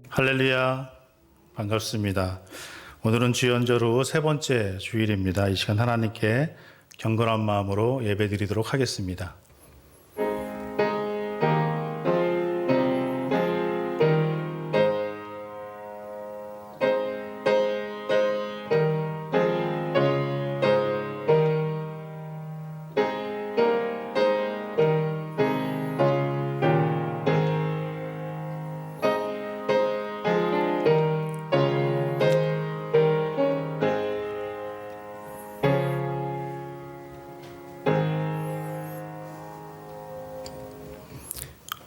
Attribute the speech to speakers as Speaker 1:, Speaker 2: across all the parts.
Speaker 1: 할렐루야, 반갑습니다. 오늘은 주연절 후 세 번째 주일입니다. 이 시간 하나님께 경건한 마음으로 예배드리도록 하겠습니다.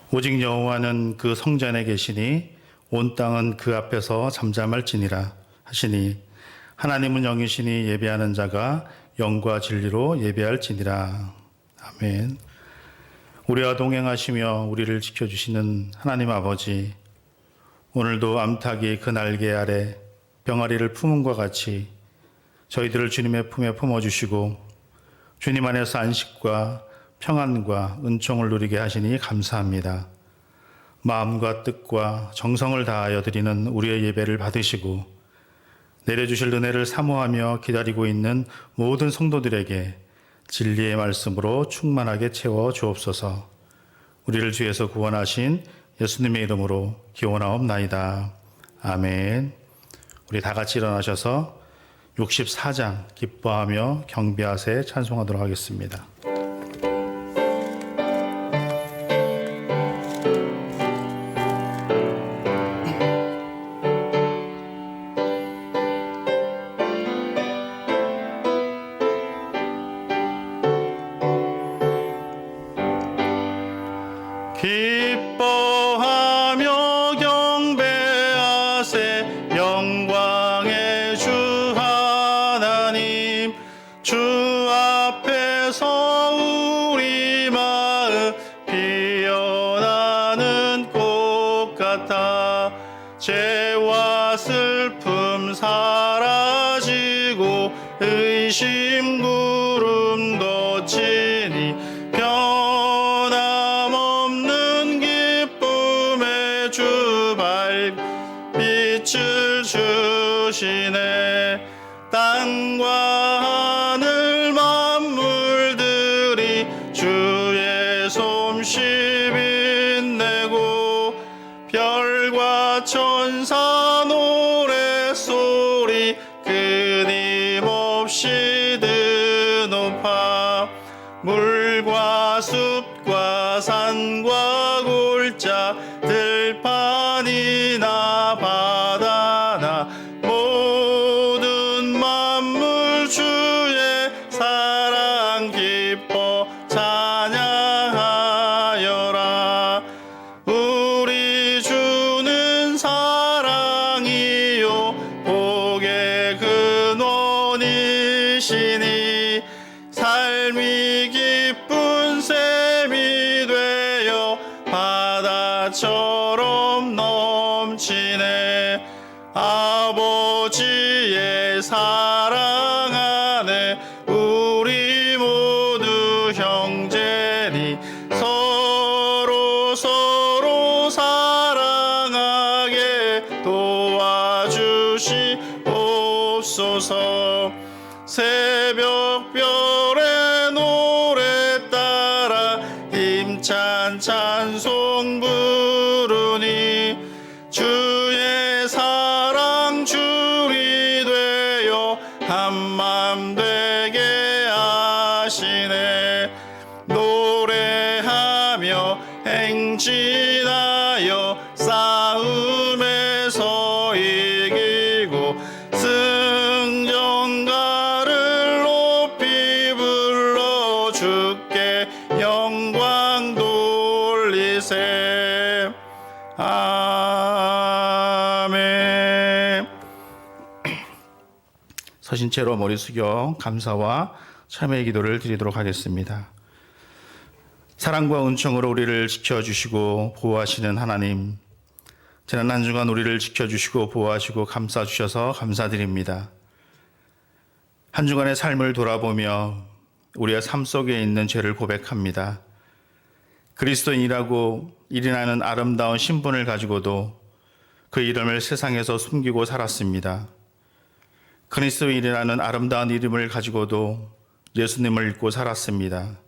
Speaker 1: 오직 여호와는 그 성전에 계시니 온 땅은 그 앞에서 잠잠할지니라 하시니 하나님은 영이시니 예배하는 자가 영과 진리로 예배할지니라. 아멘. 우리와 동행하시며 우리를 지켜주시는 하나님 아버지, 오늘도 암탉이 그 날개 아래 병아리를 품음과 같이 저희들을 주님의 품에 품어주시고 주님 안에서 안식과 평안과 은총을 누리게 하시니 감사합니다. 마음과 뜻과 정성을 다하여 드리는 우리의 예배를 받으시고 내려주실 은혜를 사모하며 기다리고 있는 모든 성도들에게 진리의 말씀으로 충만하게 채워 주옵소서. 우리를 주에서 구원하신 예수님의 이름으로 기원하옵나이다. 아멘. 우리 다 같이 일어나셔서 64장 기뻐하며 경배하세 찬송하도록 하겠습니다. 기뻐하며 경배하세 영광의 주 하나님, 주 앞에서 우리 마음 피어나는 꽃 같아 죄와 슬픔 사라지고 의심 구름 걷히니 변함없는 기쁨의 주 빛을 주시네. 땅과 하늘 만물들이 주의 솜씨 빛내고 별과 천사 노랫소리 끊임없이 드높아 물과 숲과 산과 골짜 들판이나 바다나 모든 만물 주의 사랑 기뻐 찬양하여라. 우리 주는 사랑이요 복의 근원이시니 삶이 기쁜 샘이 되어 바다처럼 넘치네. 아버지의 사랑 안에 우리 모두 형제니 서로 사랑하게 도와주시옵소서. 새벽별의 노래 따라 힘찬 찬송 부르니 주의 사랑 줄이 되어 한맘 되게 하시네. 노래하며 행진하여 싸움에서 이기고 승전가를 높이 불러 주께 영광 돌리세. 아멘. 서신 채로 머리 숙여 감사와 참회의 기도를 드리도록 하겠습니다. 사랑과 은총으로 우리를 지켜주시고 보호하시는 하나님, 지난 한 주간 우리를 지켜주시고 보호하시고 감싸주셔서 감사드립니다. 한 주간의 삶을 돌아보며 우리의 삶 속에 있는 죄를 고백합니다. 그리스도인이라고 일어나는 아름다운 신분을 가지고도 그 이름을 세상에서 숨기고 살았습니다. 그리스도인이라는 아름다운 이름을 가지고도 예수님을 잊고 살았습니다.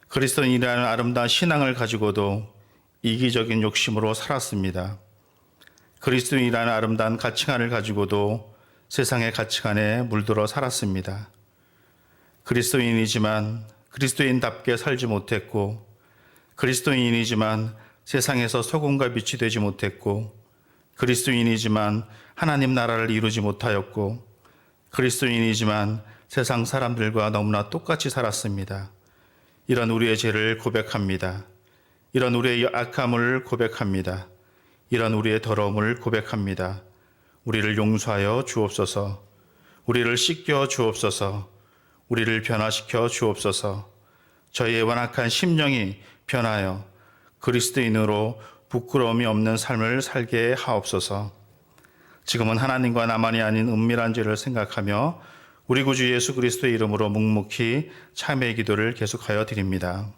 Speaker 1: 그리스도인이라는 아름다운 신앙을 가지고도 이기적인 욕심으로 살았습니다. 그리스도인이라는 아름다운 가치관을 가지고도 세상의 가치관에 물들어 살았습니다. 그리스도인이지만 그리스도인답게 살지 못했고, 그리스도인이지만 세상에서 소금과 빛이 되지 못했고, 그리스도인이지만 하나님 나라를 이루지 못하였고, 그리스도인이지만 세상 사람들과 너무나 똑같이 살았습니다. 이런 우리의 죄를 고백합니다. 이런 우리의 악함을 고백합니다. 이런 우리의 더러움을 고백합니다. 우리를 용서하여 주옵소서. 우리를 씻겨 주옵소서. 우리를 변화시켜 주옵소서. 저희의 완악한 심령이 변하여 그리스도인으로 부끄러움이 없는 삶을 살게 하옵소서. 지금은 하나님과 나만이 아닌 은밀한 죄를 생각하며 우리 구주 예수 그리스도의 이름으로 묵묵히 참회의 기도를 계속하여 드립니다.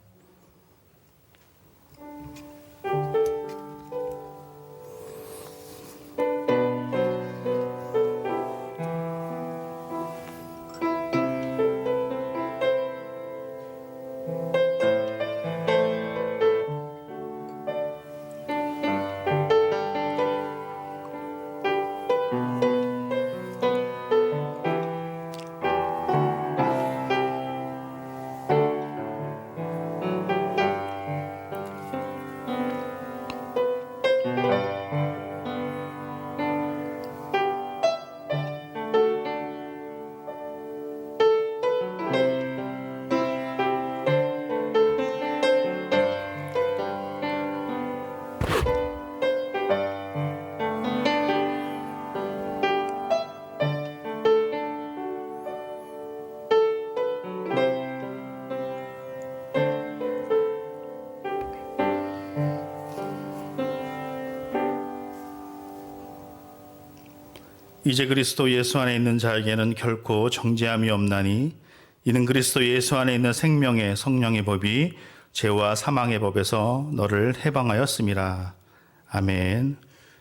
Speaker 1: 이제 그리스도 예수 안에 있는 자에게는 결코 정죄함이 없나니 이는 그리스도 예수 안에 있는 생명의 성령의 법이 죄와 사망의 법에서 너를 해방하였음이라. 아멘.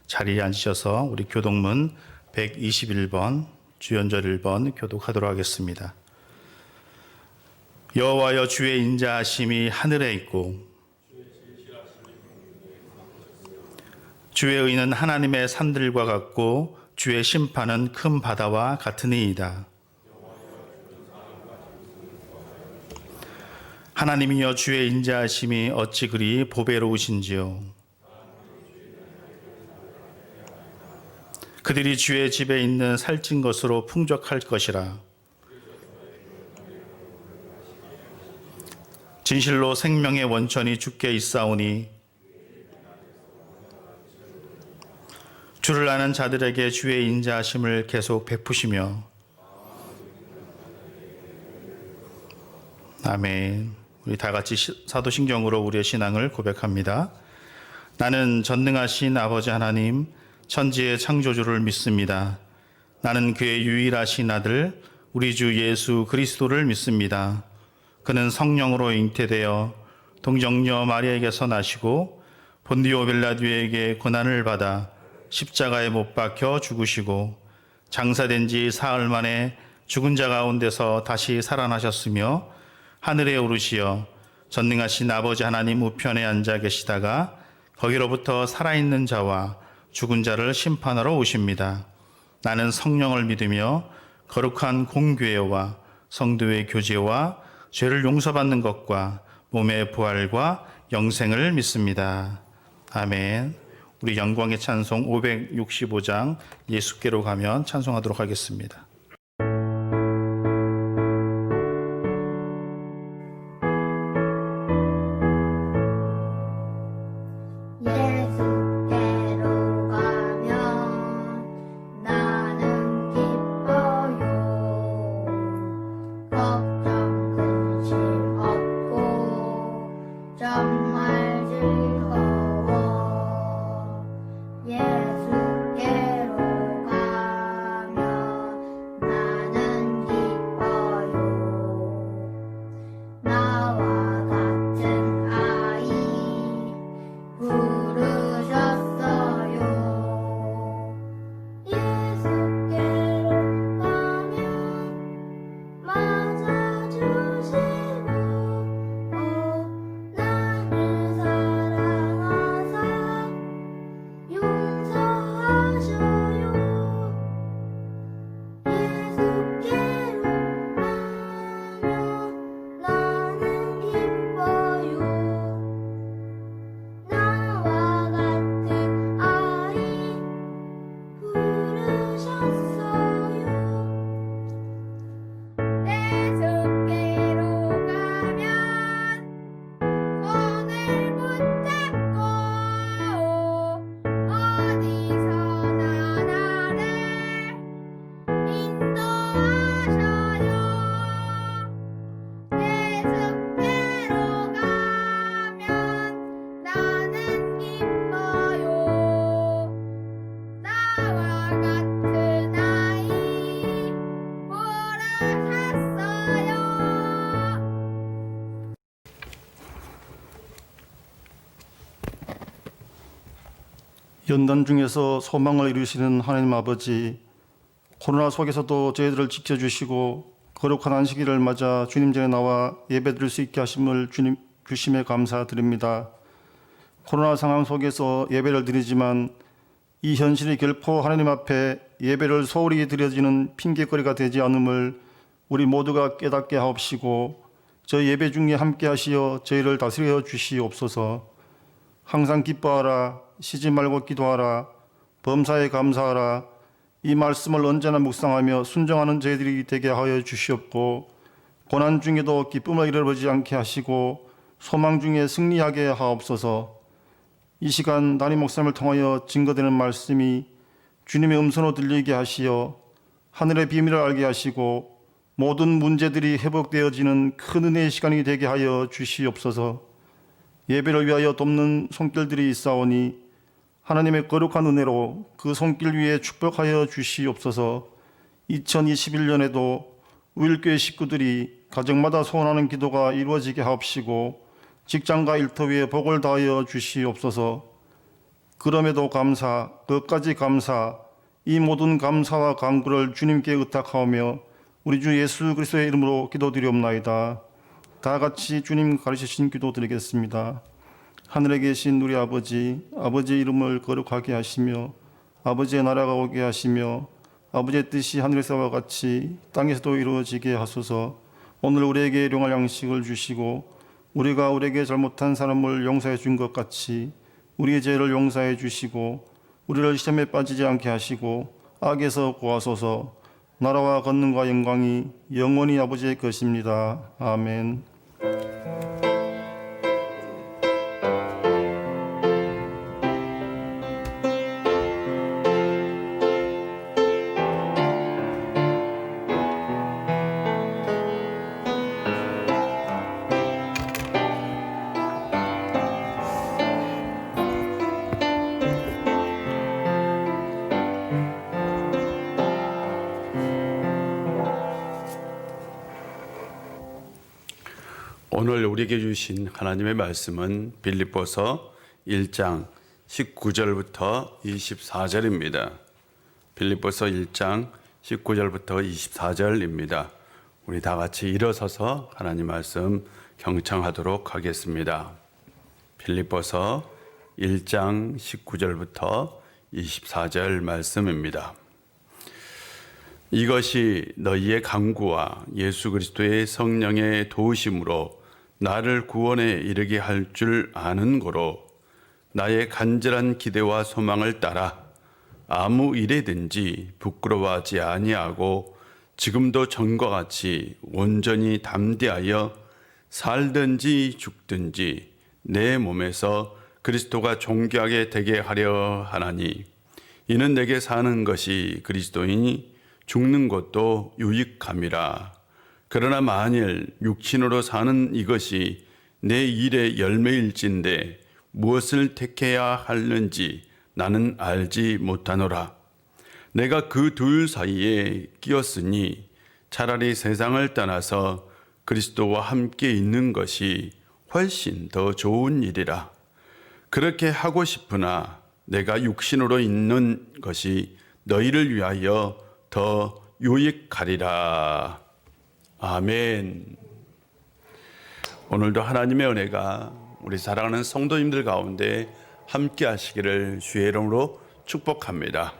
Speaker 1: 자리에 앉으셔서 우리 교독문 121번 주연절 1번 교독하도록 하겠습니다. 여호와여, 주의 인자하심이 하늘에 있고 주의 의는 하나님의 산들과 같고 주의 심판은 큰 바다와 같으니이다. 하나님이여, 주의 인자하심이 어찌 그리 보배로우신지요. 그들이 주의 집에 있는 살찐 것으로 풍족할 것이라. 진실로 생명의 원천이 주께 있사오니 주를 아는 자들에게 주의 인자하심을 계속 베푸시며. 아멘. 우리 다 같이 사도신경으로 우리의 신앙을 고백합니다. 나는 전능하신 아버지 하나님, 천지의 창조주를 믿습니다. 나는 그의 유일하신 아들 우리 주 예수 그리스도를 믿습니다. 그는 성령으로 잉태되어 동정녀 마리아에게서 나시고 본디오 빌라도에게 고난을 받아 십자가에 못 박혀 죽으시고 장사된 지 사흘 만에 죽은 자 가운데서 다시 살아나셨으며 하늘에 오르시어 전능하신 아버지 하나님 우편에 앉아 계시다가 거기로부터 살아있는 자와 죽은 자를 심판하러 오십니다. 나는 성령을 믿으며 거룩한 공교회와 성도의 교제와 죄를 용서받는 것과 몸의 부활과 영생을 믿습니다. 아멘. 우리 영광의 찬송 565장 예수께로 가면 찬송하도록 하겠습니다.
Speaker 2: 연단 중에서 소망을 이루시는 하나님 아버지, 코로나 속에서도 저희들을 지켜주시고 거룩한 안식일을 맞아 주님 전에 나와 예배드릴 수 있게 하심을 주님 주심에 감사드립니다. 코로나 상황 속에서 예배를 드리지만 이 현실이 결코 하나님 앞에 예배를 소홀히 드려지는 핑계거리가 되지 않음을 우리 모두가 깨닫게 하옵시고 저희 예배 중에 함께 하시어 저희를 다스려 주시옵소서. 항상 기뻐하라, 쉬지 말고 기도하라, 범사에 감사하라, 이 말씀을 언제나 묵상하며 순종하는 저희들이 되게 하여 주시옵고 고난 중에도 기쁨을 잃어버리지 않게 하시고 소망 중에 승리하게 하옵소서. 이 시간 담임 목사님을 통하여 증거되는 말씀이 주님의 음성으로 들리게 하시어 하늘의 비밀을 알게 하시고 모든 문제들이 회복되어지는 큰 은혜의 시간이 되게 하여 주시옵소서. 예배를 위하여 돕는 손길들이 있사오니 하나님의 거룩한 은혜로 그 손길 위에 축복하여 주시옵소서. 2021년에도 우일교회 식구들이 가정마다 소원하는 기도가 이루어지게 하옵시고 직장과 일터위에 복을 다하여 주시옵소서. 그럼에도 감사, 끝까지 감사, 이 모든 감사와 간구를 주님께 의탁하오며 우리 주 예수 그리스도의 이름으로 기도드리옵나이다. 다 같이 주님 가르치신 기도 드리겠습니다. 하늘에 계신 우리 아버지, 아버지의 이름을 거룩하게 하시며 아버지의 나라가 오게 하시며 아버지의 뜻이 하늘에서와 같이 땅에서도 이루어지게 하소서. 오늘 우리에게 일용할 양식을 주시고 우리가 우리에게 잘못한 사람을 용서해 준 것 같이 우리의 죄를 용서해 주시고 우리를 시험에 빠지지 않게 하시고 악에서 구하소서. 나라와 권능과 영광이 영원히 아버지의 것입니다. 아멘.
Speaker 3: 오늘 우리에게 주신 하나님의 말씀은 빌립보서 1장 19절부터 24절입니다. 빌립보서 1장 19절부터 24절입니다. 우리 다 같이 일어서서 하나님 말씀 경청하도록 하겠습니다. 빌립보서 1장 19절부터 24절 말씀입니다. 이것이 너희의 간구와 예수 그리스도의 성령의 도우심으로 나를 구원에 이르게 할 줄 아는 고로 나의 간절한 기대와 소망을 따라 아무 일에든지 부끄러워하지 아니하고 지금도 전과 같이 온전히 담대하여 살든지 죽든지 내 몸에서 그리스도가 존귀하게 되게 하려 하나니 이는 내게 사는 것이 그리스도이니 죽는 것도 유익함이라. 그러나 만일 육신으로 사는 이것이 내 일의 열매일진데 무엇을 택해야 하는지 나는 알지 못하노라. 내가 그 둘 사이에 끼었으니 차라리 세상을 떠나서 그리스도와 함께 있는 것이 훨씬 더 좋은 일이라. 그렇게 하고 싶으나 내가 육신으로 있는 것이 너희를 위하여 더 유익하리라. 아멘. 오늘도 하나님의 은혜가 우리 사랑하는 성도님들 가운데 함께 하시기를 주의 이름으로 축복합니다.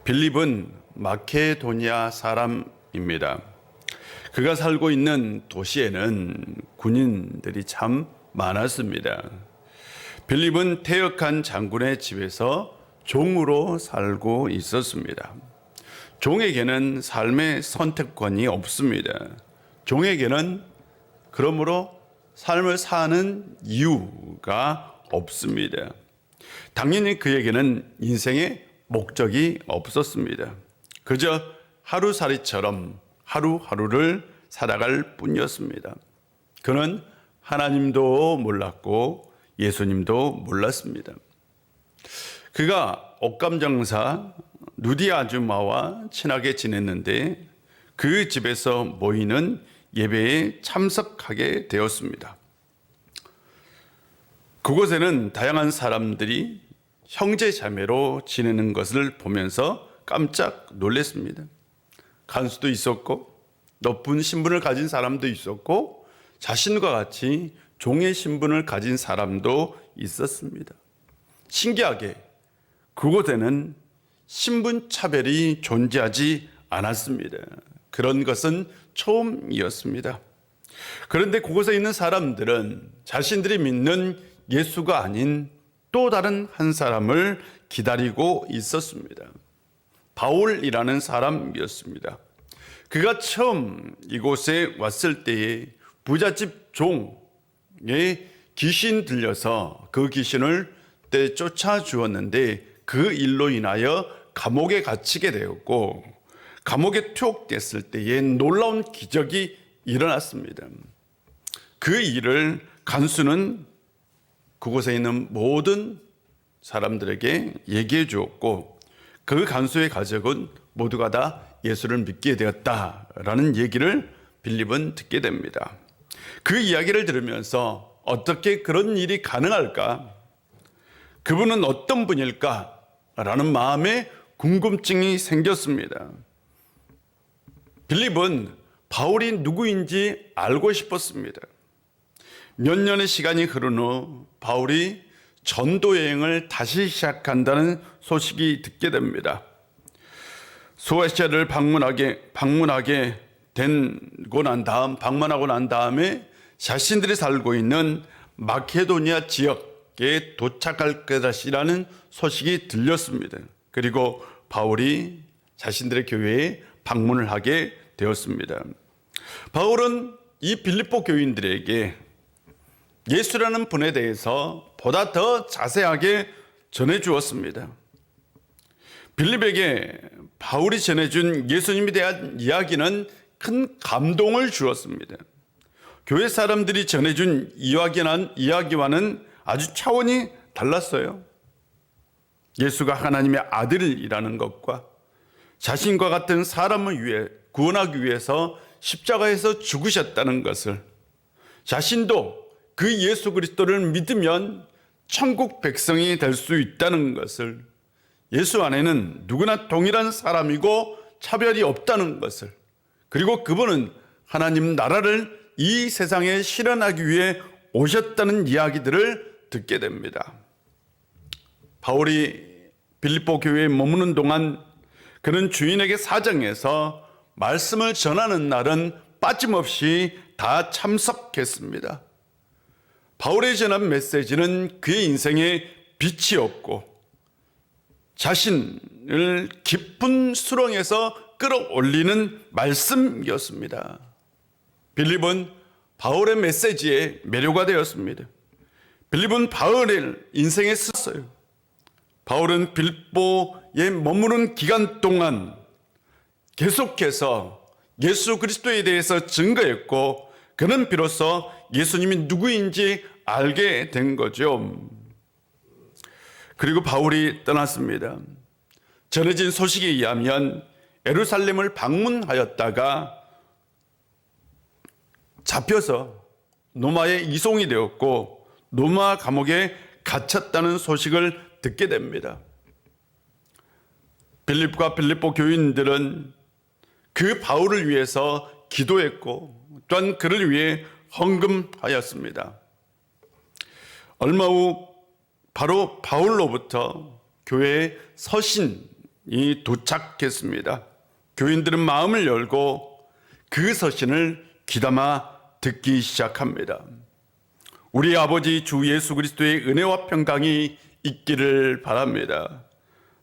Speaker 3: 빌립은 마케도니아 사람입니다. 그가 살고 있는 도시에는 군인들이 참 많았습니다. 빌립은 퇴역한 장군의 집에서 종으로 살고 있었습니다. 종에게는 삶의 선택권이 없습니다. 종에게는 그러므로 삶을 사는 이유가 없습니다. 당연히 그에게는 인생의 목적이 없었습니다. 그저 하루살이처럼 하루하루를 살아갈 뿐이었습니다. 그는 하나님도 몰랐고 예수님도 몰랐습니다. 그가 옷감장사 누디 아줌마와 친하게 지냈는데 그 집에서 모이는 예배에 참석하게 되었습니다. 그곳에는 다양한 사람들이 형제 자매로 지내는 것을 보면서 깜짝 놀랐습니다. 간수도 있었고 높은 신분을 가진 사람도 있었고 자신과 같이 종의 신분을 가진 사람도 있었습니다. 신기하게 그곳에는 신분 차별이 존재하지 않았습니다. 그런 것은 처음이었습니다. 그런데 그곳에 있는 사람들은 자신들이 믿는 예수가 아닌 또 다른 한 사람을 기다리고 있었습니다. 바울이라는 사람이었습니다. 그가 처음 이곳에 왔을 때에 부잣집 종에 귀신 들려서 그 귀신을 쫓아 주었는데 그 일로 인하여 감옥에 갇히게 되었고 감옥에 투옥됐을 때에 놀라운 기적이 일어났습니다. 그 일을 간수는 그곳에 있는 모든 사람들에게 얘기해 주었고 그 간수의 가족은 모두가 다 예수를 믿게 되었다라는 얘기를 빌립은 듣게 됩니다. 그 이야기를 들으면서 어떻게 그런 일이 가능할까? 그분은 어떤 분일까? 라는 마음에 궁금증이 생겼습니다. 빌립은 바울이 누구인지 알고 싶었습니다. 몇 년의 시간이 흐른 후 바울이 전도 여행을 다시 시작한다는 소식이 듣게 됩니다. 소아시아를 방문하고 난 다음에 자신들이 살고 있는 마케도니아 지역에 도착할 것이라는 소식이 들렸습니다. 그리고 바울이 자신들의 교회에 방문을 하게 되었습니다. 바울은 이 빌립보 교인들에게 예수라는 분에 대해서 보다 더 자세하게 전해 주었습니다. 빌립에게 바울이 전해준 예수님에 대한 이야기는 큰 감동을 주었습니다. 교회 사람들이 전해준 이야기와는 아주 차원이 달랐어요. 예수가 하나님의 아들이라는 것과 자신과 같은 사람을 위해 구원하기 위해서 십자가에서 죽으셨다는 것을, 자신도 그 예수 그리스도를 믿으면 천국 백성이 될 수 있다는 것을, 예수 안에는 누구나 동일한 사람이고 차별이 없다는 것을, 그리고 그분은 하나님 나라를 이 세상에 실현하기 위해 오셨다는 이야기들을 듣게 됩니다. 바울이 빌립보 교회에 머무는 동안 그는 주인에게 사정해서 말씀을 전하는 날은 빠짐없이 다 참석했습니다. 바울의 전한 메시지는 그의 인생에 빛이었고 자신을 깊은 수렁에서 끌어올리는 말씀이었습니다. 빌립은 바울의 메시지에 매료가 되었습니다. 빌립은 바울의 인생에 썼어요. 바울은 빌립보에 머무는 기간 동안 계속해서 예수 그리스도에 대해서 증거했고 그는 비로소 예수님이 누구인지 알게 된 거죠. 그리고 바울이 떠났습니다. 전해진 소식에 의하면 예루살렘을 방문하였다가 잡혀서 로마에 이송이 되었고 로마 감옥에 갇혔다는 소식을 듣게 됩니다. 빌립과 빌립보 교인들은 그 바울을 위해서 기도했고 또한 그를 위해 헌금하였습니다. 얼마 후 바로 바울로부터 교회에 서신이 도착했습니다. 교인들은 마음을 열고 그 서신을 귀담아 듣기 시작합니다. 우리 아버지 주 예수 그리스도의 은혜와 평강이 있기를 바랍니다.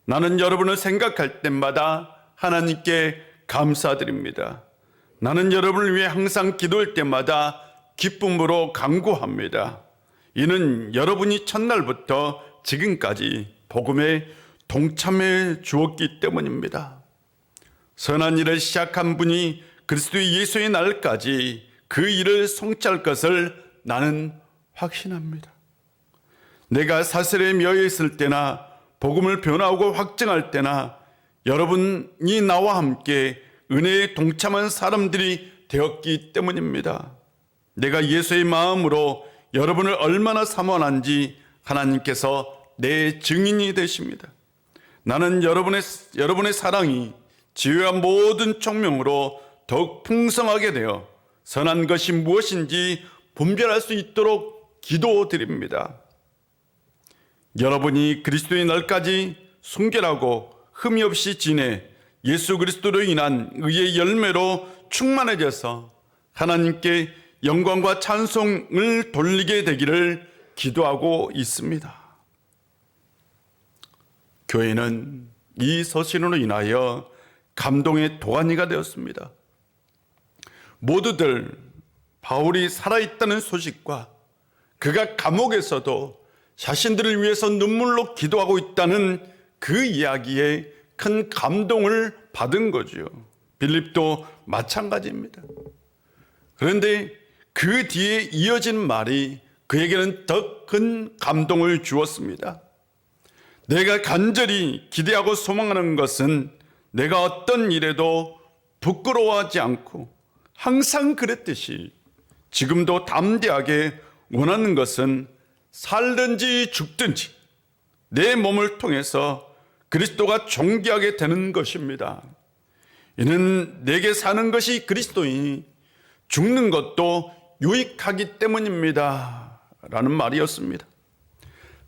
Speaker 3: 나는 여러분을 생각할 때마다 하나님께 감사드립니다. 나는 여러분을 위해 항상 기도할 때마다 기쁨으로 간구합니다. 이는 여러분이 첫날부터 지금까지 복음에 동참해 주었기 때문입니다. 선한 일을 시작한 분이 그리스도 예수의 날까지 그 일을 성취할 것을 나는 확신합니다. 내가 사슬에 매여 있을 때나 복음을 변화하고 확증할 때나 여러분이 나와 함께 은혜에 동참한 사람들이 되었기 때문입니다. 내가 예수의 마음으로 여러분을 얼마나 사모하는지 하나님께서 내 증인이 되십니다. 나는 여러분의 사랑이 지혜와 모든 총명으로 더욱 풍성하게 되어 선한 것이 무엇인지 분별할 수 있도록 기도드립니다. 여러분이 그리스도의 날까지 순결하고 흠이 없이 지내 예수 그리스도로 인한 의의 열매로 충만해져서 하나님께 영광과 찬송을 돌리게 되기를 기도하고 있습니다. 교회는 이 서신으로 인하여 감동의 도가니가 되었습니다. 모두들 바울이 살아있다는 소식과 그가 감옥에서도 자신들을 위해서 눈물로 기도하고 있다는 그 이야기에 큰 감동을 받은 거죠. 빌립도 마찬가지입니다. 그런데 그 뒤에 이어진 말이 그에게는 더 큰 감동을 주었습니다. 내가 간절히 기대하고 소망하는 것은 내가 어떤 일에도 부끄러워하지 않고 항상 그랬듯이 지금도 담대하게 원하는 것은 살든지 죽든지 내 몸을 통해서 그리스도가 존귀하게 되는 것입니다. 이는 내게 사는 것이 그리스도이니 죽는 것도 유익하기 때문입니다. 라는 말이었습니다.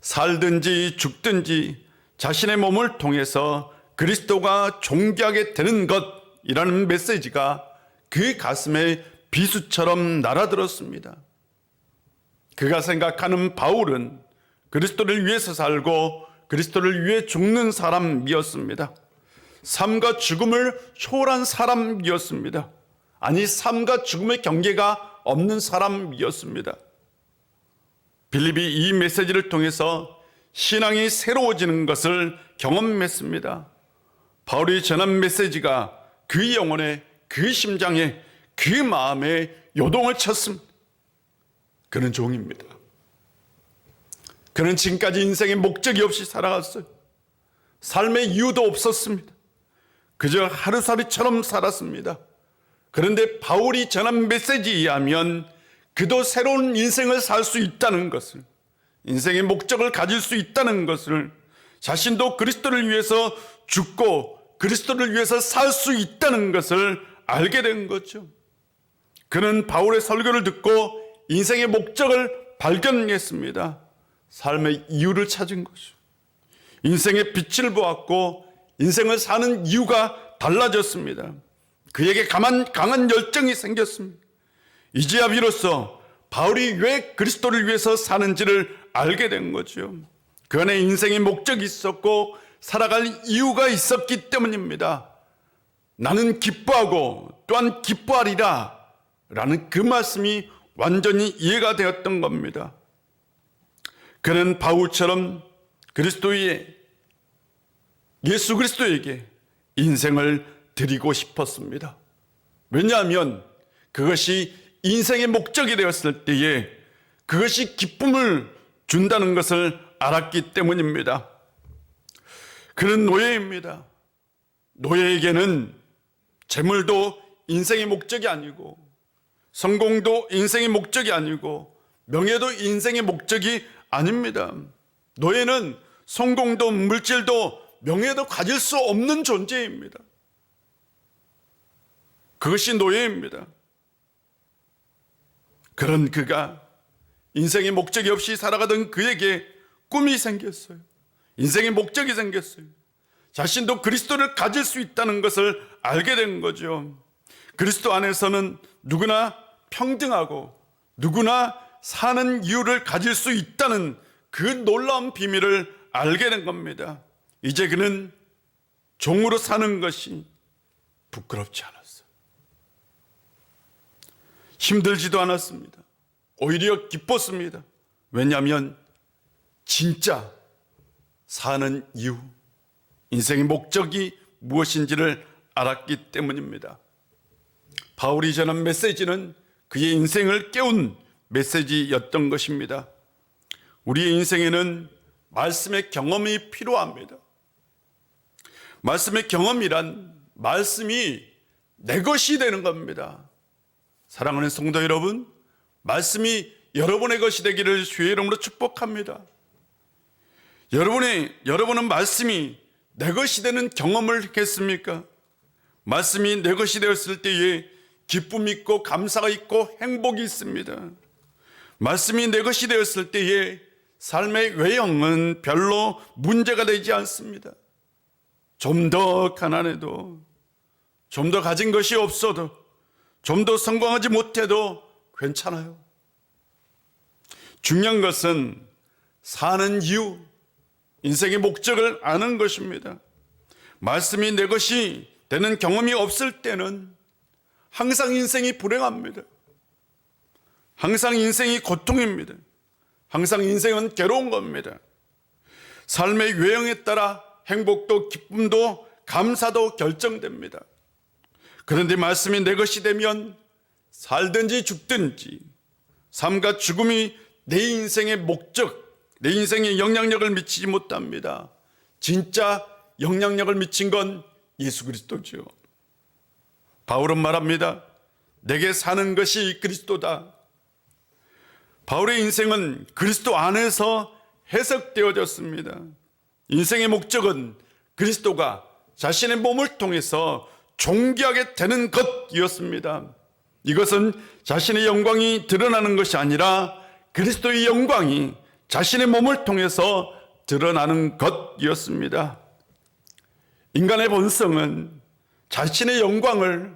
Speaker 3: 살든지 죽든지 자신의 몸을 통해서 그리스도가 존귀하게 되는 것이라는 메시지가 그 가슴에 비수처럼 날아들었습니다. 그가 생각하는 바울은 그리스도를 위해서 살고 그리스도를 위해 죽는 사람이었습니다. 삶과 죽음을 초월한 사람이었습니다. 아니, 삶과 죽음의 경계가 없는 사람이었습니다. 빌립이 이 메시지를 통해서 신앙이 새로워지는 것을 경험했습니다. 바울이 전한 메시지가 그 영혼에, 그 심장에, 그 마음에 요동을 쳤습니다. 그는 종입니다. 그는 지금까지 인생의 목적이 없이 살아갔어요. 삶의 이유도 없었습니다. 그저 하루살이처럼 살았습니다. 그런데 바울이 전한 메시지에 의하면 그도 새로운 인생을 살 수 있다는 것을, 인생의 목적을 가질 수 있다는 것을, 자신도 그리스도를 위해서 죽고 그리스도를 위해서 살 수 있다는 것을 알게 된 거죠. 그는 바울의 설교를 듣고 인생의 목적을 발견했습니다. 삶의 이유를 찾은 것이죠. 인생의 빛을 보았고 인생을 사는 이유가 달라졌습니다. 그에게 강한 열정이 생겼습니다. 이제야 비로소 바울이 왜 그리스도를 위해서 사는지를 알게 된 거죠. 그 안에 인생의 목적이 있었고 살아갈 이유가 있었기 때문입니다. 나는 기뻐하고 또한 기뻐하리라 라는 그 말씀이 완전히 이해가 되었던 겁니다. 그는 바울처럼 예수 그리스도에게 인생을 드리고 싶었습니다. 왜냐하면 그것이 인생의 목적이 되었을 때에 그것이 기쁨을 준다는 것을 알았기 때문입니다. 그는 노예입니다. 노예에게는 재물도 인생의 목적이 아니고 성공도 인생의 목적이 아니고 명예도 인생의 목적이 아닙니다. 노예는 성공도 물질도 명예도 가질 수 없는 존재입니다. 그것이 노예입니다. 그런 그가 인생의 목적이 없이 살아가던 그에게 꿈이 생겼어요. 인생의 목적이 생겼어요. 자신도 그리스도를 가질 수 있다는 것을 알게 된 거죠. 그리스도 안에서는 누구나 평등하고 누구나 사는 이유를 가질 수 있다는 그 놀라운 비밀을 알게 된 겁니다. 이제 그는 종으로 사는 것이 부끄럽지 않았어요. 힘들지도 않았습니다. 오히려 기뻤습니다. 왜냐하면 진짜 사는 이유, 인생의 목적이 무엇인지를 알았기 때문입니다. 바울이 전한 메시지는 그의 인생을 깨운 메시지였던 것입니다. 우리의 인생에는 말씀의 경험이 필요합니다. 말씀의 경험이란 말씀이 내 것이 되는 겁니다. 사랑하는 성도 여러분, 말씀이 여러분의 것이 되기를 주의 이름으로 축복합니다. 여러분은 말씀이 내 것이 되는 경험을 했습니까? 말씀이 내 것이 되었을 때에 기쁨이 있고 감사가 있고 행복이 있습니다. 말씀이 내 것이 되었을 때에 삶의 외형은 별로 문제가 되지 않습니다. 좀 더 가난해도, 좀 더 가진 것이 없어도, 좀 더 성공하지 못해도 괜찮아요. 중요한 것은 사는 이유, 인생의 목적을 아는 것입니다. 말씀이 내 것이 되는 경험이 없을 때는 항상 인생이 불행합니다. 항상 인생이 고통입니다. 항상 인생은 괴로운 겁니다. 삶의 유형에 따라 행복도 기쁨도 감사도 결정됩니다. 그런데 말씀이 내 것이 되면 살든지 죽든지 삶과 죽음이 내 인생의 목적, 내 인생에 영향력을 미치지 못합니다. 진짜 영향력을 미친 건 예수 그리스도죠. 바울은 말합니다. 내게 사는 것이 그리스도다. 바울의 인생은 그리스도 안에서 해석되어졌습니다. 인생의 목적은 그리스도가 자신의 몸을 통해서 존귀하게 되는 것이었습니다. 이것은 자신의 영광이 드러나는 것이 아니라 그리스도의 영광이 자신의 몸을 통해서 드러나는 것이었습니다. 인간의 본성은 자신의 영광을,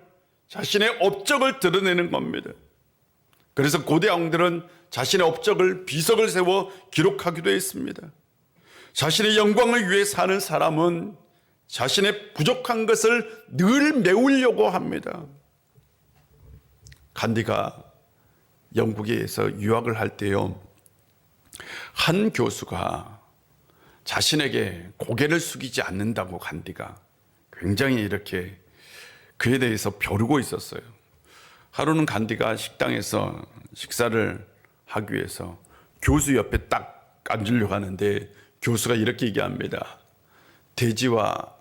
Speaker 3: 자신의 업적을 드러내는 겁니다. 그래서 고대 왕들은 자신의 업적을 비석을 세워 기록하기도 했습니다. 자신의 영광을 위해 사는 사람은 자신의 부족한 것을 늘 메우려고 합니다. 간디가 영국에서 유학을 할 때요, 한 교수가 자신에게 고개를 숙이지 않는다고 간디가 굉장히 이렇게 그에 대해서 벼르고 있었어요. 하루는 간디가 식당에서 식사를 하기 위해서 교수 옆에 딱 앉으려고 하는데 교수가 이렇게 얘기합니다. 돼지와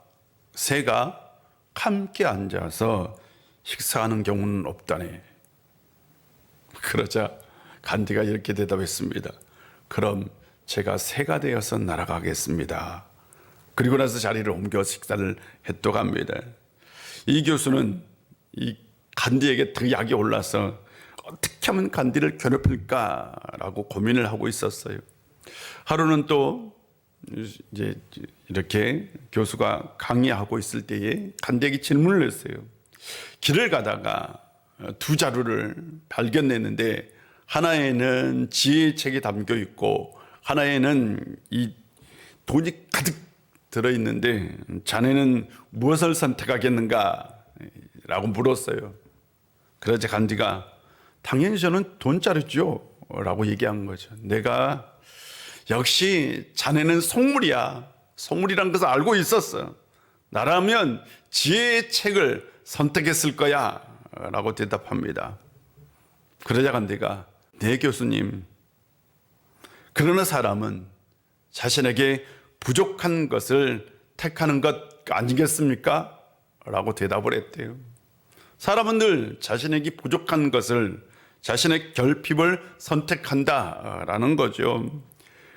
Speaker 3: 새가 함께 앉아서 식사하는 경우는 없다네. 그러자 간디가 이렇게 대답했습니다. 그럼 제가 새가 되어서 날아가겠습니다. 그리고 나서 자리를 옮겨 식사를 했다고 합니다. 이 교수는 이 간디에게 더 약이 올라서 어떻게 하면 간디를 괴롭힐까라고 고민을 하고 있었어요. 하루는 또 이제 이렇게 교수가 강의하고 있을 때에 간디에게 질문을 했어요. 길을 가다가 두 자루를 발견했는데 하나에는 지혜의 책이 담겨 있고 하나에는 이 돈이 가득 들어있는데 자네는 무엇을 선택하겠는가? 라고 물었어요. 그러자 간디가 당연히 저는 돈자루죠 라고 얘기한 거죠. 내가 역시 자네는 속물이야. 속물이란 것을 알고 있었어. 나라면 지혜의 책을 선택했을 거야 라고 대답합니다. 그러자 간디가 네 교수님, 그러나 사람은 자신에게 부족한 것을 택하는 것 아니겠습니까? 라고 대답을 했대요. 사람은 늘 자신에게 부족한 것을, 자신의 결핍을 선택한다라는 거죠.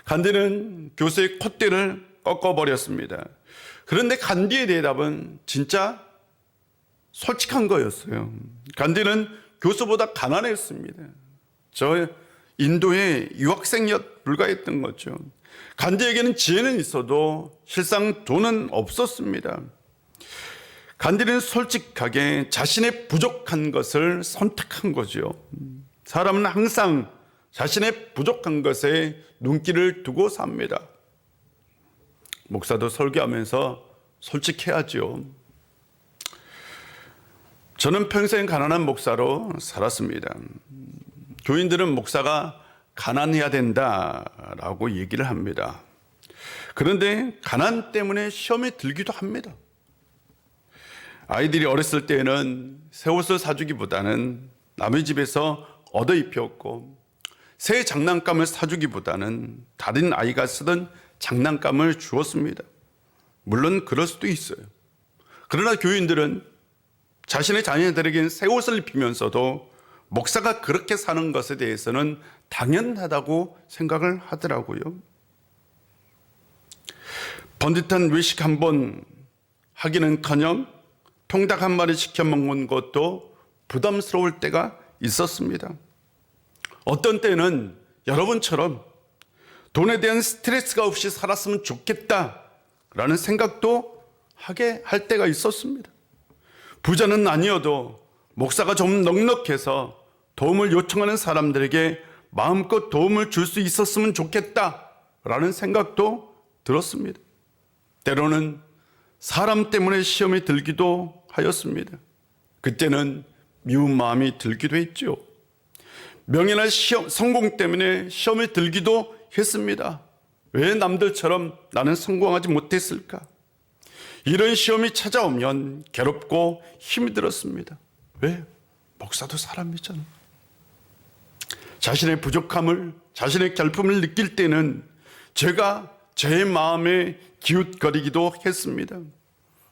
Speaker 3: 간디는 교수의 콧대를 꺾어버렸습니다. 그런데 간디의 대답은 진짜 솔직한 거였어요. 간디는 교수보다 가난했습니다. 저 인도의 유학생이었 불과했던 거죠. 간디에게는 지혜는 있어도 실상 돈은 없었습니다. 간디는 솔직하게 자신의 부족한 것을 선택한 거죠. 사람은 항상 자신의 부족한 것에 눈길을 두고 삽니다. 목사도 설교하면서 솔직해야죠. 저는 평생 가난한 목사로 살았습니다. 교인들은 목사가 가난해야 된다라고 얘기를 합니다. 그런데 가난 때문에 시험에 들기도 합니다. 아이들이 어렸을 때에는 새 옷을 사주기보다는 남의 집에서 얻어 입혔고, 새 장난감을 사주기보다는 다른 아이가 쓰던 장난감을 주었습니다. 물론 그럴 수도 있어요. 그러나 교인들은 자신의 자녀들에게는 새 옷을 입히면서도 목사가 그렇게 사는 것에 대해서는 당연하다고 생각을 하더라고요. 번듯한 외식 한번 하기는커녕 통닭 한 마리 시켜 먹는 것도 부담스러울 때가 있었습니다. 어떤 때는 여러분처럼 돈에 대한 스트레스가 없이 살았으면 좋겠다라는 생각도 하게 할 때가 있었습니다. 부자는 아니어도 목사가 좀 넉넉해서 도움을 요청하는 사람들에게 마음껏 도움을 줄 수 있었으면 좋겠다라는 생각도 들었습니다. 때로는 사람 때문에 시험에 들기도 하였습니다. 그때는 미운 마음이 들기도 했죠. 명예나 성공 때문에 시험에 들기도 했습니다. 왜 남들처럼 나는 성공하지 못했을까? 이런 시험이 찾아오면 괴롭고 힘이 들었습니다. 왜? 목사도 사람이잖아. 자신의 부족함을, 자신의 결핍을 느낄 때는 제가 제 마음에 기웃거리기도 했습니다.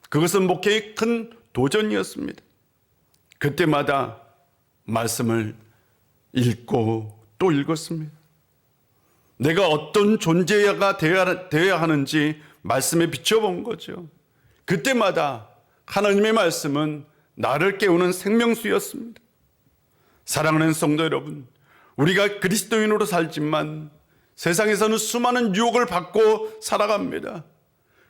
Speaker 3: 그것은 목회의 큰 도전이었습니다. 그때마다 말씀을 읽고 또 읽었습니다. 내가 어떤 존재가 되어야 하는지 말씀에 비춰본 거죠. 그때마다 하나님의 말씀은 나를 깨우는 생명수였습니다. 사랑하는 성도 여러분, 우리가 그리스도인으로 살지만 세상에서는 수많은 유혹을 받고 살아갑니다.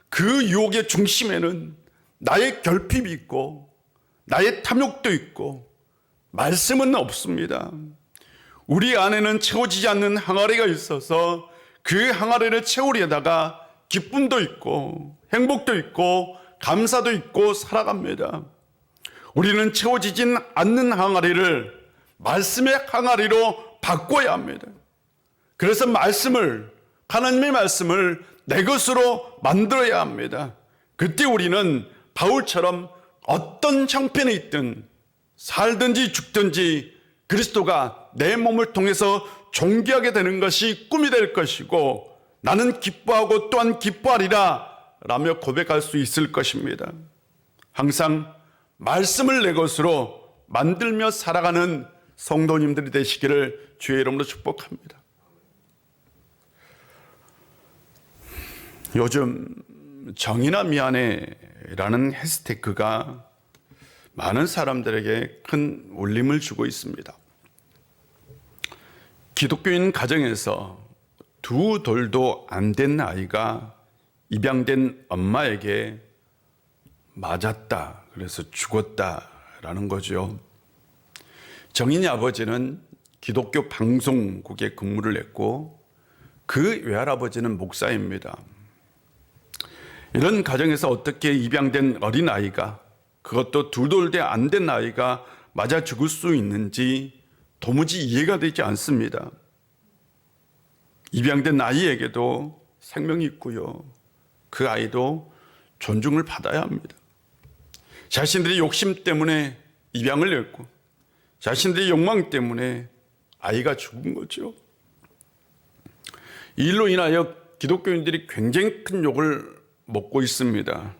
Speaker 3: 그 유혹의 중심에는 나의 결핍이 있고 나의 탐욕도 있고 말씀은 없습니다. 우리 안에는 채워지지 않는 항아리가 있어서 그 항아리를 채우려다가 기쁨도 있고 행복도 있고 감사도 있고 살아갑니다. 우리는 채워지진 않는 항아리를 말씀의 항아리로 바꿔야 합니다. 그래서 하나님의 말씀을 내 것으로 만들어야 합니다. 그때 우리는 바울처럼 어떤 형편에 있든 살든지 죽든지 그리스도가 내 몸을 통해서 존귀하게 되는 것이 꿈이 될 것이고 나는 기뻐하고 또한 기뻐하리라 라며 고백할 수 있을 것입니다. 항상 말씀을 내 것으로 만들며 살아가는 성도님들이 되시기를 주의 이름으로 축복합니다. 요즘 정의나 미안해 라는 해시태그가 많은 사람들에게 큰 울림을 주고 있습니다. 기독교인 가정에서 두 돌도 안 된 아이가 입양된 엄마에게 맞았다, 그래서 죽었다라는 거죠. 정인이 아버지는 기독교 방송국에 근무를 했고 그 외할아버지는 목사입니다. 이런 가정에서 어떻게 입양된 어린아이가, 그것도 두 돌도 안 된 아이가 맞아 죽을 수 있는지 도무지 이해가 되지 않습니다. 입양된 아이에게도 생명이 있고요. 그 아이도 존중을 받아야 합니다. 자신들의 욕심 때문에 입양을 했고 자신들의 욕망 때문에 아이가 죽은 거죠. 이 일로 인하여 기독교인들이 굉장히 큰 욕을 먹고 있습니다.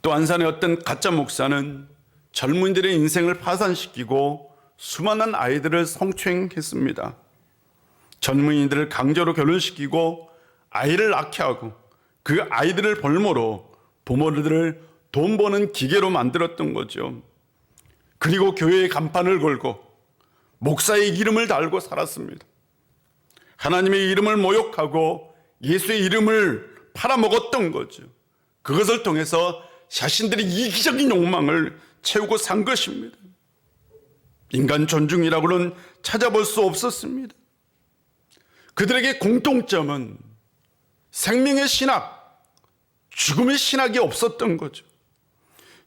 Speaker 3: 또 안산의 어떤 가짜 목사는 젊은이들의 인생을 파산시키고 수많은 아이들을 성추행했습니다. 젊은이들을 강제로 결혼시키고 아이를 낳게 하고 그 아이들을 볼모로 부모들을 돈 버는 기계로 만들었던 거죠. 그리고 교회의 간판을 걸고 목사의 이름을 달고 살았습니다. 하나님의 이름을 모욕하고 예수의 이름을 팔아먹었던 거죠. 그것을 통해서 자신들의 이기적인 욕망을 채우고 산 것입니다. 인간 존중이라고는 찾아볼 수 없었습니다. 그들에게 공통점은 생명의 신학, 죽음의 신학이 없었던 거죠.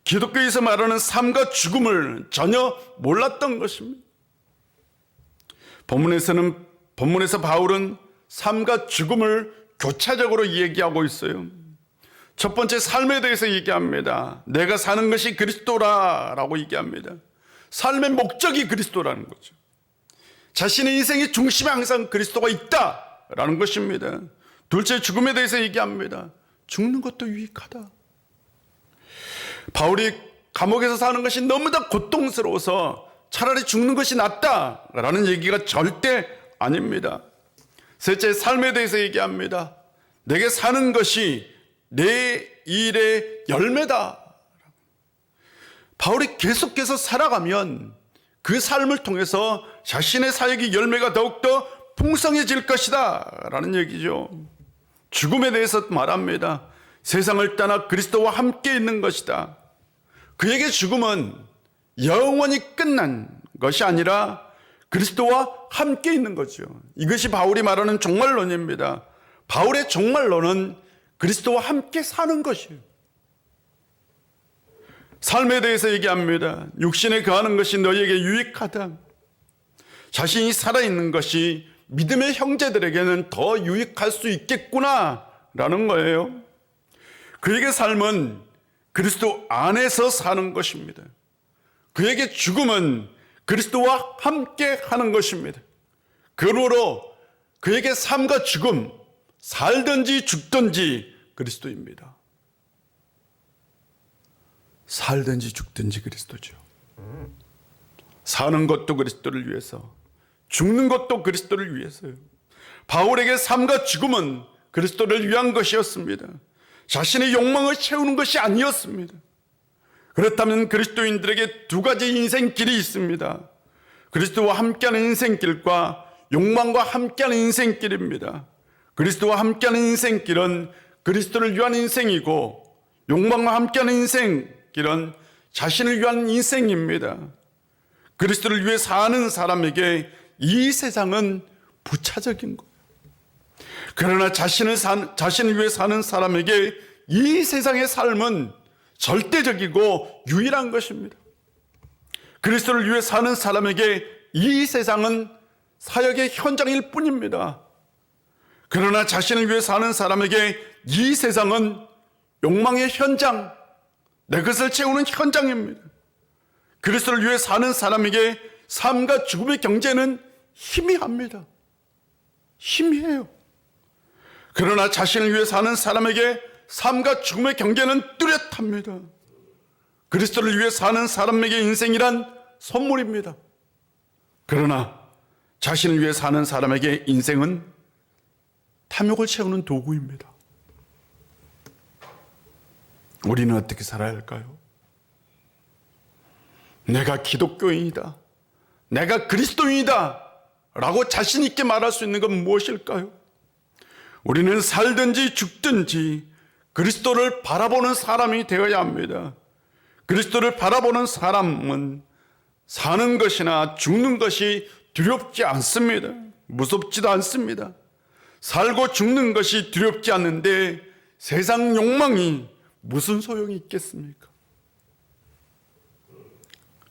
Speaker 3: 기독교에서 말하는 삶과 죽음을 전혀 몰랐던 것입니다. 본문에서 바울은 삶과 죽음을 교차적으로 얘기하고 있어요. 첫 번째 삶에 대해서 얘기합니다. 내가 사는 것이 그리스도라라고 얘기합니다. 삶의 목적이 그리스도라는 거죠. 자신의 인생의 중심에 항상 그리스도가 있다라는 것입니다. 둘째, 죽음에 대해서 얘기합니다. 죽는 것도 유익하다. 바울이 감옥에서 사는 것이 너무나 고통스러워서 차라리 죽는 것이 낫다라는 얘기가 절대 아닙니다. 셋째, 삶에 대해서 얘기합니다. 내게 사는 것이 내 일의 열매다. 바울이 계속해서 살아가면 그 삶을 통해서 자신의 사역의 열매가 더욱더 풍성해질 것이다 라는 얘기죠. 죽음에 대해서 말합니다. 세상을 떠나 그리스도와 함께 있는 것이다. 그에게 죽음은 영원히 끝난 것이 아니라 그리스도와 함께 있는 거죠. 이것이 바울이 말하는 종말론입니다. 바울의 종말론은 그리스도와 함께 사는 것이에요. 삶에 대해서 얘기합니다. 육신에 거하는 것이 너희에게 유익하다. 자신이 살아있는 것이 믿음의 형제들에게는 더 유익할 수 있겠구나 라는 거예요. 그에게 삶은 그리스도 안에서 사는 것입니다. 그에게 죽음은 그리스도와 함께 하는 것입니다. 그러므로 그에게 삶과 죽음, 살든지 죽든지 그리스도입니다. 살든지 죽든지 그리스도죠. 사는 것도 그리스도를 위해서, 죽는 것도 그리스도를 위해서요. 바울에게 삶과 죽음은 그리스도를 위한 것이었습니다. 자신의 욕망을 채우는 것이 아니었습니다. 그렇다면 그리스도인들에게 두 가지 인생길이 있습니다. 그리스도와 함께하는 인생길과 욕망과 함께하는 인생길입니다. 그리스도와 함께하는 인생길은 그리스도를 위한 인생이고, 욕망과 함께하는 인생길은 자신을 위한 인생입니다. 그리스도를 위해 사는 사람에게 이 세상은 부차적인 거예요. 그러나 자신을 위해 사는 사람에게 이 세상의 삶은 절대적이고 유일한 것입니다. 그리스도를 위해 사는 사람에게 이 세상은 사역의 현장일 뿐입니다. 그러나 자신을 위해 사는 사람에게 이 세상은 욕망의 현장, 내 것을 채우는 현장입니다. 그리스도를 위해 사는 사람에게 삶과 죽음의 경제는 희미합니다. 희미해요. 그러나 자신을 위해 사는 사람에게 삶과 죽음의 경계는 뚜렷합니다. 그리스도를 위해 사는 사람에게 인생이란 선물입니다. 그러나 자신을 위해 사는 사람에게 인생은 탐욕을 채우는 도구입니다. 우리는 어떻게 살아야 할까요? 내가 기독교인이다, 내가 그리스도인이다 라고 자신 있게 말할 수 있는 건 무엇일까요? 우리는 살든지 죽든지 그리스도를 바라보는 사람이 되어야 합니다. 그리스도를 바라보는 사람은 사는 것이나 죽는 것이 두렵지 않습니다. 무섭지도 않습니다. 살고 죽는 것이 두렵지 않는데 세상 욕망이 무슨 소용이 있겠습니까?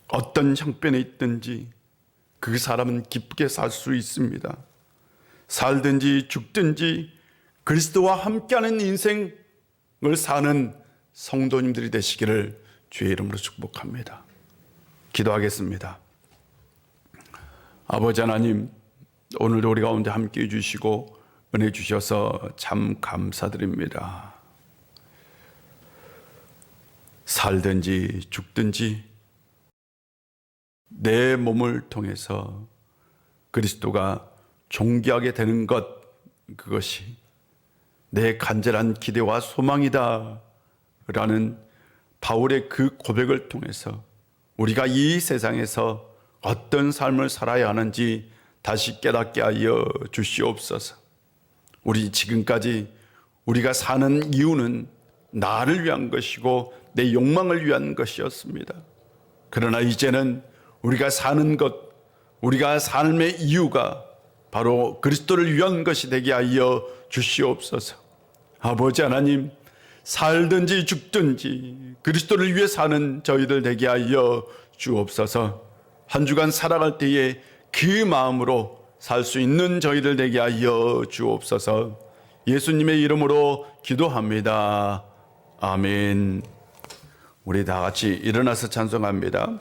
Speaker 3: 어떤 형편에 있든지 그 사람은 기쁘게 살 수 있습니다. 살든지 죽든지 그리스도와 함께하는 인생을 사는 성도님들이 되시기를 주의 이름으로 축복합니다. 기도하겠습니다. 아버지 하나님, 오늘도 우리 가운데 함께해 주시고 은혜 주셔서 참 감사드립니다. 살든지 죽든지 내 몸을 통해서 그리스도가 존귀하게 되는 것, 그것이 내 간절한 기대와 소망이다 라는 바울의 그 고백을 통해서 우리가 이 세상에서 어떤 삶을 살아야 하는지 다시 깨닫게 하여 주시옵소서. 우리 지금까지 우리가 사는 이유는 나를 위한 것이고 내 욕망을 위한 것이었습니다. 그러나 이제는 우리가 사는 것, 우리가 삶의 이유가 바로 그리스도를 위한 것이 되게 하여 주시옵소서. 아버지 하나님, 살든지 죽든지 그리스도를 위해 사는 저희들 되게 하여 주옵소서. 한 주간 살아갈 때에 그 마음으로 살 수 있는 저희들 되게 하여 주옵소서. 예수님의 이름으로 기도합니다. 아멘. 우리 다 같이 일어나서 찬송합니다.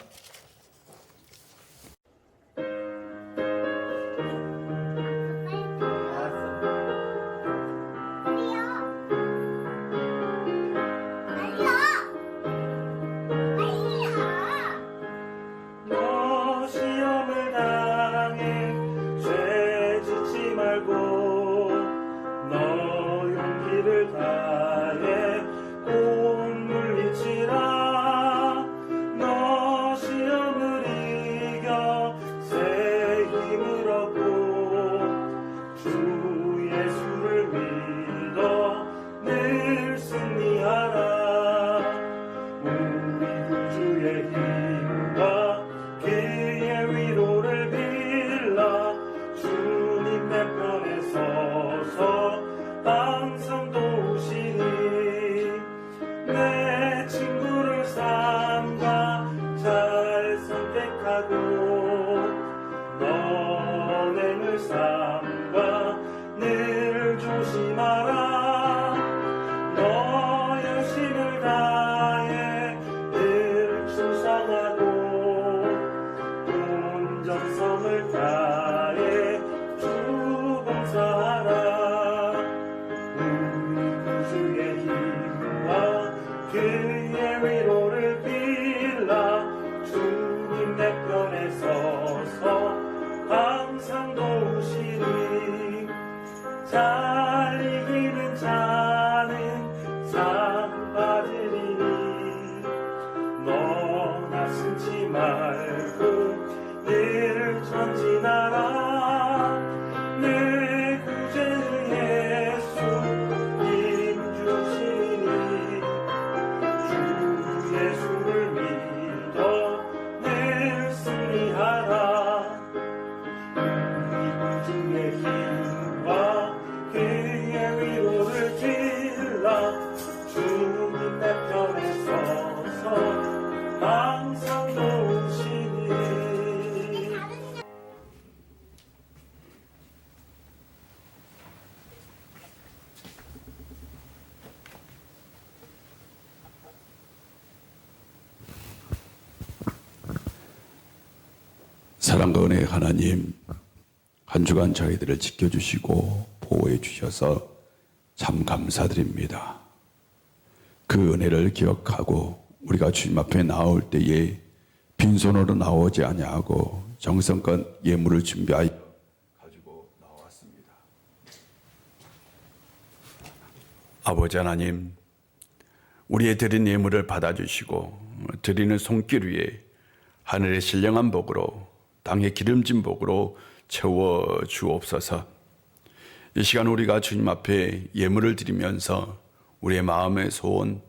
Speaker 4: 너 용기를 다해 잘 이기는 자는 상 받으리니 너나 숨지 말고 늘 전진하라 내 구주 예수 님 주시니 주 예수를 믿어 늘 승리하라 우리 구주의 힘과 그의 위로를 길라 주님 내 편에 서서 항상 도우시니
Speaker 3: 사랑과 은혜의 하나님, 한 주간 저희들을 지켜주시고 보호해 주셔서 참 감사드립니다. 그 은혜를 기억하고 우리가 주님 앞에 나올 때에 빈손으로 나오지 아니하고 정성껏 예물을 준비하여 가지고 나왔습니다. 아버지 하나님, 우리의 드린 예물을 받아주시고 드리는 손길 위에 하늘의 신령한 복으로 땅의 기름진 복으로 채워 주옵소서. 이 시간 우리가 주님 앞에 예물을 드리면서 우리의 마음의 소원,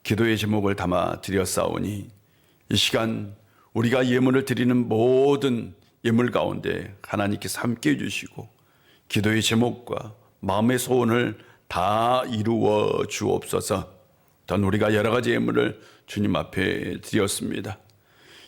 Speaker 3: 기도의 제목을 담아 드렸사오니 이 시간 우리가 예물을 드리는 모든 예물 가운데 하나님께서 함께 해주시고 기도의 제목과 마음의 소원을 다 이루어 주옵소서. 단 우리가 여러 가지 예물을 주님 앞에 드렸습니다.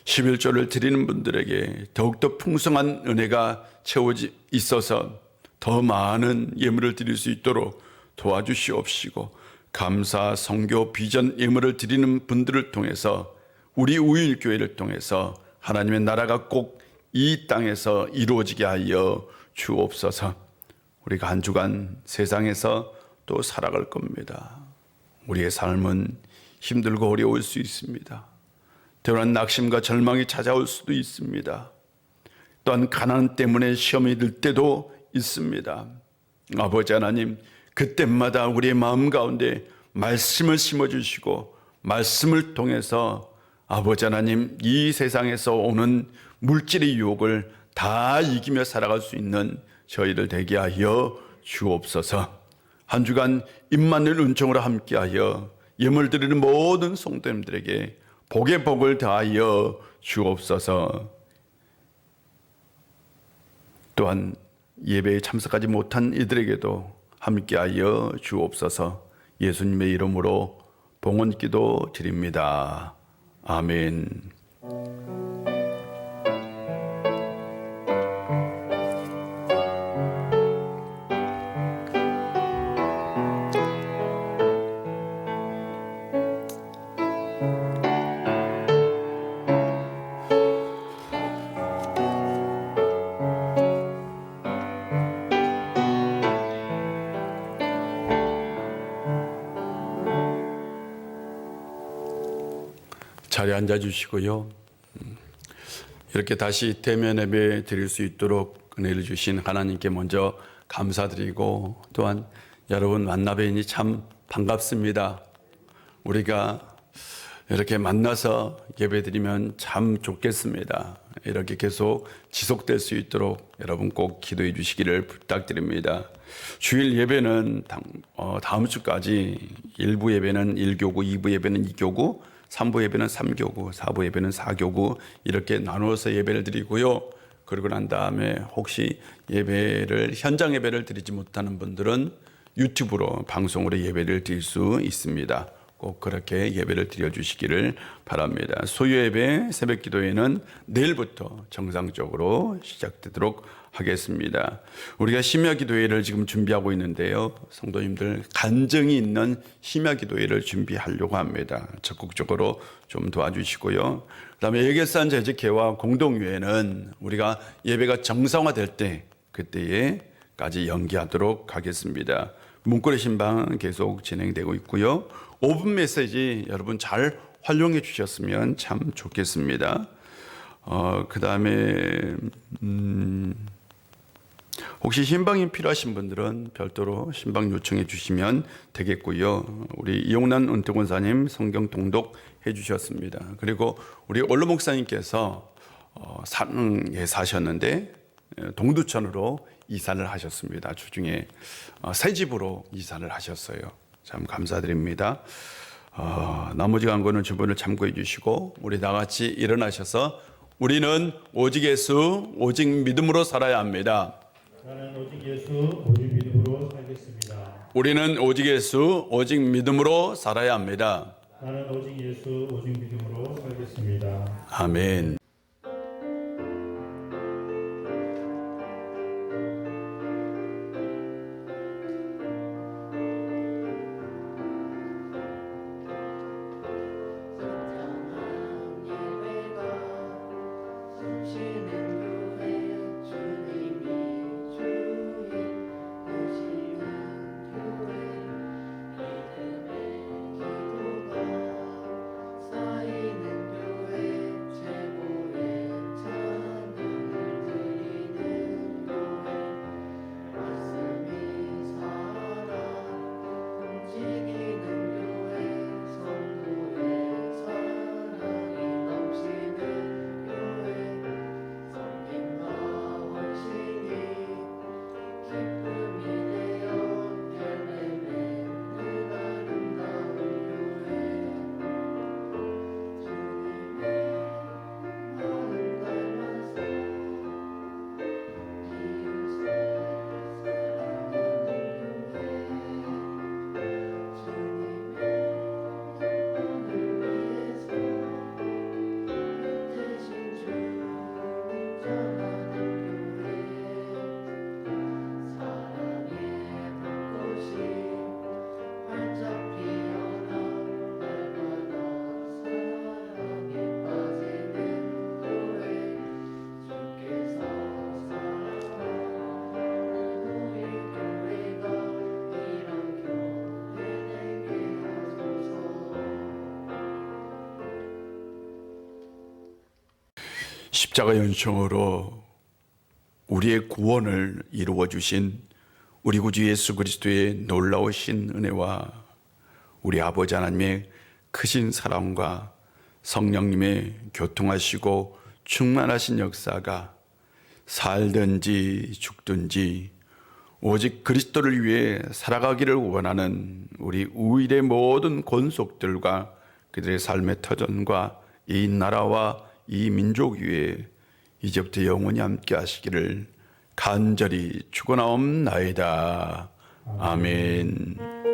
Speaker 3: 11조를 드리는 분들에게 더욱더 풍성한 은혜가 채워지 있어서 더 많은 예물을 드릴 수 있도록 도와주시옵시고 감사, 성교, 비전 예물을 드리는 분들을 통해서 우리 우일교회를 통해서 하나님의 나라가 꼭 이 땅에서 이루어지게 하여 주옵소서. 우리가 한 주간 세상에서 또 살아갈 겁니다. 우리의 삶은 힘들고 어려울 수 있습니다. 때로는 낙심과 절망이 찾아올 수도 있습니다. 또한 가난 때문에 시험이 들 때도 있습니다. 아버지 하나님, 그때마다 우리의 마음 가운데 말씀을 심어주시고 말씀을 통해서 아버지 하나님, 이 세상에서 오는 물질의 유혹을 다 이기며 살아갈 수 있는 저희들 되게 하여 주옵소서. 한 주간 임마누엘 은총으로 함께하여 예물 드리는 모든 성도님들에게 복의 복을 더하여 주옵소서. 또한 예배에 참석하지 못한 이들에게도 함께하여 주옵소서. 예수님의 이름으로 봉헌기도 드립니다. 아멘. 자리에 앉아 주시고요. 이렇게 다시 대면 예배 드릴 수 있도록 은혜를 주신 하나님께 먼저 감사드리고 또한 여러분 만나 뵈니 참 반갑습니다. 우리가 이렇게 만나서 예배 드리면 참 좋겠습니다. 이렇게 계속 지속될 수 있도록 여러분 꼭 기도해 주시기를 부탁드립니다. 주일 예배는 다음 주까지 1부 예배는 1교구, 2부 예배는 2교구, 3부 예배는 3교구, 4부 예배는 4교구 이렇게 나누어서 예배를 드리고요. 그러고 난 다음에 혹시 현장 예배를 드리지 못하는 분들은 유튜브로 방송으로 예배를 드릴 수 있습니다. 꼭 그렇게 예배를 드려주시기를 바랍니다. 소유 예배 새벽 기도회는 내일부터 정상적으로 시작되도록 하겠습니다. 우리가 심야 기도회를 지금 준비하고 있는데요. 성도님들 간증이 있는 심야 기도회를 준비하려고 합니다. 적극적으로 좀 도와주시고요. 그다음에 예계산 재직회와 공동유회는 우리가 예배가 정상화될 때 그때에까지 연기하도록 하겠습니다. 문고리 신방 계속 진행되고 있고요. 5분 메시지 여러분 잘 활용해 주셨으면 참 좋겠습니다. 그 다음에 혹시 신방이 필요하신 분들은 별도로 신방 요청해 주시면 되겠고요. 우리 이용란 은퇴권사님 성경 통독해 주셨습니다. 그리고 우리 원로 목사님께서 산에 사셨는데 동두천으로 이사를 하셨습니다. 주중에 새 집으로 이사를 하셨어요. 참 감사드립니다. 나머지 광고는 주변을 참고해 주시고 우리 다 같이 일어나셔서 우리는 오직 예수 오직 믿음으로 살아야 합니다.
Speaker 4: 나는 오직 예수 오직 믿음으로 살겠습니다.
Speaker 3: 우리는 오직 예수 오직 믿음으로 살아야 합니다.
Speaker 4: 나는 오직 예수 오직 믿음으로 살겠습니다.
Speaker 3: 아멘. 십자가 연총으로 우리의 구원을 이루어 주신 우리 구주 예수 그리스도의 놀라우신 은혜와 우리 아버지 하나님의 크신 사랑과 성령님의 교통하시고 충만하신 역사가 살든지 죽든지 오직 그리스도를 위해 살아가기를 원하는 우리 우일의 모든 권속들과 그들의 삶의 터전과 이 나라와 이 민족 위에 이제부터 영원히 함께 하시기를 간절히 축원하옵나이다. 아멘.